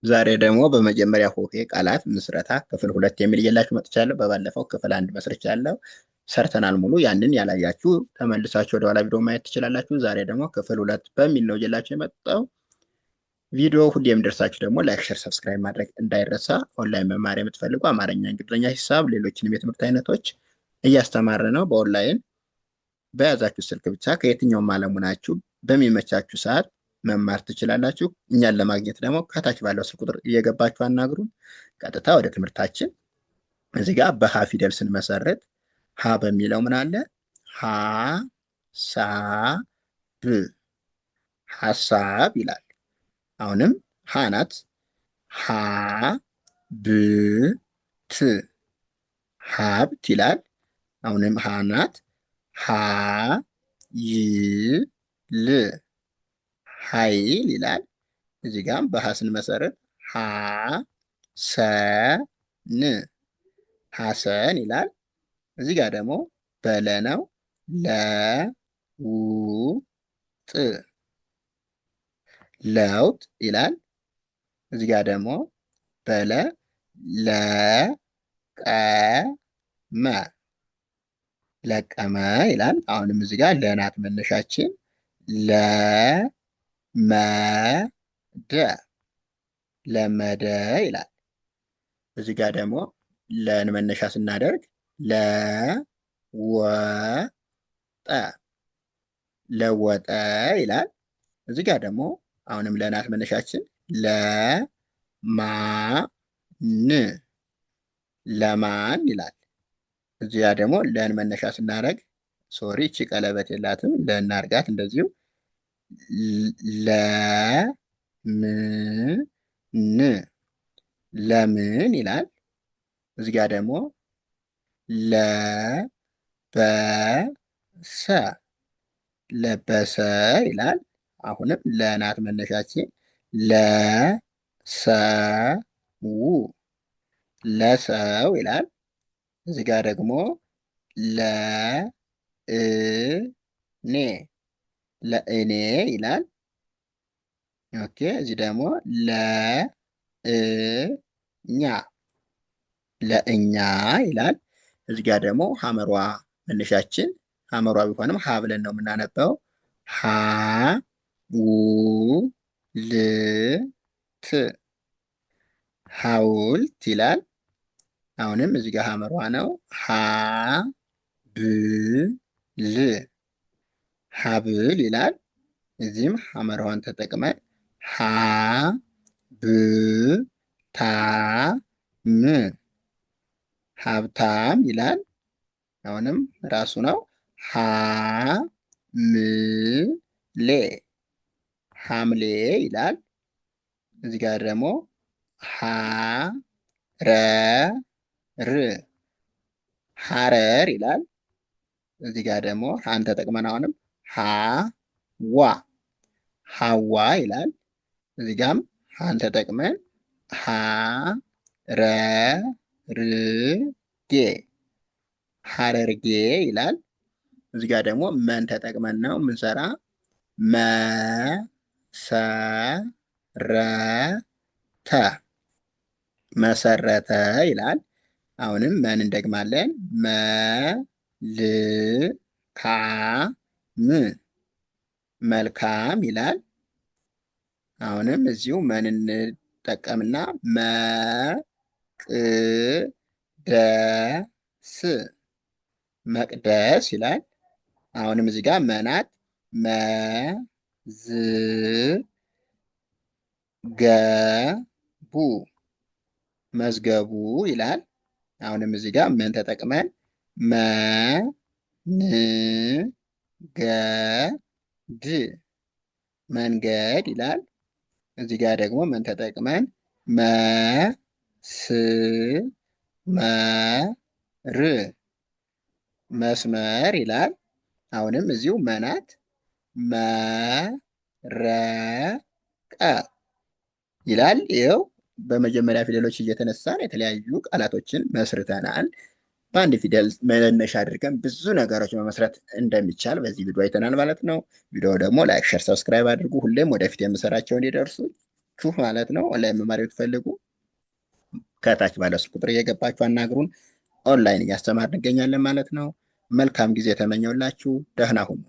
ዛሬ ደግሞ በመጀመሪያ ሆሄ ቃላት ምስረታ ክፍል 2 የሚል እየላችሁ መጥቻለሁ። በባለፈው ክፍል 1 መስርቻለሁ ሰርተናል ሙሉ። ያንን ያላያችሁ ተመልሳችሁ ወደ ኋላ ቪዲዮ ማየት ትችላላችሁ። ዛሬ ደግሞ ክፍል 2 በሚል ነው እየላችሁ የመጣው። ቪዲዮ ሁሌ የሚደርሳችሁ ደግሞ ላይክ፣ ሼር፣ ሰብስክራይብ ማድረግ እንዳይረሳ። ኦንላይን መማር የምትፈልጉ አማርኛ፣ እንግሊዝኛ፣ ሂሳብ፣ ሌሎችንም የትምህርት አይነቶች እያስተማረ ነው በኦንላይን በያዛችሁ ስልክ ብቻ ከየትኛውም ዓለም ሆናችሁ በሚመቻችሁ ሰዓት መማር ትችላላችሁ። እኛን ለማግኘት ደግሞ ከታች ባለው ስልክ ቁጥር እየገባችሁ አናግሩን። ቀጥታ ወደ ትምህርታችን። እዚህ ጋር በሀ ፊደል ስንመሰርት ሀ በሚለው ምን አለ? ሀ ሳ ብ ሀሳብ ይላል። አሁንም ሀ ናት። ሀ ብ ት ሀብት ይላል። አሁንም ሀ ናት። ሀ ይ ል ኃይል ይላል። እዚህ ጋም በሀ ስንመሰረት ሀ ሰ ን ሐሰን ይላል። እዚህ ጋር ደግሞ በለ ነው። ለ ው ጥ ለውጥ ይላል። እዚህ ጋር ደግሞ በለ ለ ቀ መ ለቀመ ይላል። አሁንም እዚህ ጋር ለናት መነሻችን ለመደ ለመደ ይላል። እዚህ ጋር ደግሞ ለን መነሻ ስናደርግ ለወጠ ለወጠ ይላል። እዚህ ጋር ደግሞ አሁንም ለናት መነሻችን ለማን ለማን ይላል። እዚህ ጋር ደግሞ ለን መነሻ ስናደርግ ሶሪ እቺ ቀለበት የላትም ለእናርጋት እንደዚሁ ለምን ለምን ይላል። እዚህ ጋር ደግሞ ለበሰ ለበሰ ይላል። አሁንም ለናት መነሻችን ለሰው ለሰው ይላል። እዚህ ጋር ደግሞ ለእኔ ለእኔ ይላል። ኦኬ እዚህ ደግሞ ለእኛ ለእኛ ይላል። እዚህ ጋር ደግሞ ሐመሯ መነሻችን ሐመሯ ቢሆንም ሀ ብለን ነው የምናነበው። ሀ ው ል ት ሐውልት ይላል። አሁንም እዚህ ጋር ሐመሯ ነው። ሀ ብ ል ሀብል ይላል። እዚህም ሐመሯን ተጠቅመን ሀ ብ ታ ም ሀብታም ይላል። አሁንም ራሱ ነው። ሀ ም ሌ ሐምሌ ይላል። እዚህ ጋር ደግሞ ሀ ረ ር ሐረር ይላል። እዚህ ጋር ደግሞ ሀን ተጠቅመን አሁንም ሀ ዋ ሀዋ ይላል። እዚህ ጋም ሀን ተጠቅመን ሀ ረ ር ጌ ሐረርጌ ይላል። እዚህ ጋር ደግሞ መን ተጠቅመን ነው የምንሰራ መ ሰ ረ ተ መሰረተ ይላል። አሁንም መን እንደግማለን። መ ል ካ ም መልካም ይላል። አሁንም እዚሁ መን እንጠቀምና መ ቅ ደ ስ መቅደስ ይላል። አሁንም እዚህ ጋር መናት መ ዝ ገ ቡ መዝገቡ ይላል። አሁንም እዚህ ጋር ምን ተጠቅመን መ ን ገ ድ መንገድ ይላል። እዚህ ጋር ደግሞ ምን ተጠቅመን መ ስ መ ር መስመር ይላል። አሁንም እዚሁ መናት መ ረ ቀ ይላል። ይኸው በመጀመሪያ ፊደሎች እየተነሳን የተለያዩ ቃላቶችን መስርተናል። በአንድ ፊደል መነሻ አድርገን ብዙ ነገሮች መመስረት እንደሚቻል በዚህ ቪዲዮ አይተናል ማለት ነው። ቪዲዮ ደግሞ ላይክ፣ ሸር፣ ሰብስክራይብ አድርጉ። ሁሌም ወደፊት የምሰራቸው እንዲደርሱ ካላችሁ ማለት ነው ኦንላይን መማር ብትፈልጉ ከታች ባለ ስልክ ቁጥር እየገባችሁ አናግሩን። ኦንላይን እያስተማር እንገኛለን ማለት ነው። መልካም ጊዜ ተመኘውላችሁ። ደህና ሁኑ።